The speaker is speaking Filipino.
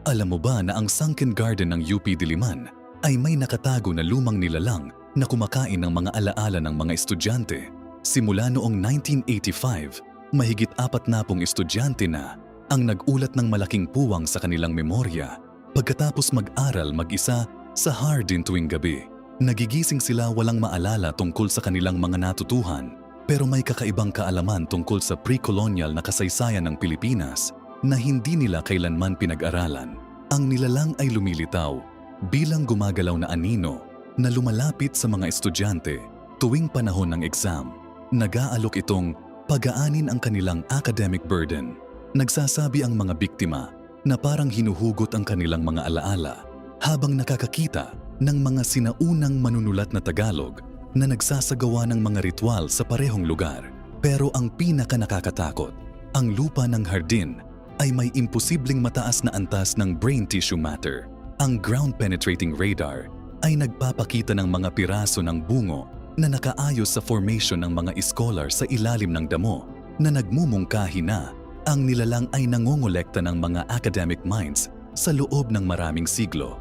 Alam mo ba na ang sunken garden ng UP Diliman ay may nakatago na lumang nilalang na kumakain ng mga alaala ng mga estudyante? Simula noong 1985, mahigit 40 estudyante na ang nag-ulat ng malaking puwang sa kanilang memorya pagkatapos mag-aral mag-isa sa Hardin tuwing gabi. Nagigising sila walang maalala tungkol sa kanilang mga natutuhan, pero may kakaibang kaalaman tungkol sa pre-colonial na kasaysayan ng Pilipinas na hindi nila kailanman pinag-aralan. Ang nilalang ay lumilitaw bilang gumagalaw na anino na lumalapit sa mga estudyante tuwing panahon ng exam. Nag-aalok itong pagaanin ang kanilang academic burden. Nagsasabi ang mga biktima na parang hinuhugot ang kanilang mga alaala habang nakakakita ng mga sinaunang manunulat na Tagalog na nagsasagawa ng mga ritual sa parehong lugar. Pero ang pinaka-nakakatakot, ang lupa ng Hardin ay may imposibleng mataas na antas ng brain tissue matter. Ang ground-penetrating radar ay nagpapakita ng mga piraso ng bungo na nakaayos sa formation ng mga scholar sa ilalim ng damo na nagmumungkahi na ang nilalang ay nangongolekta ng mga academic minds sa loob ng maraming siglo.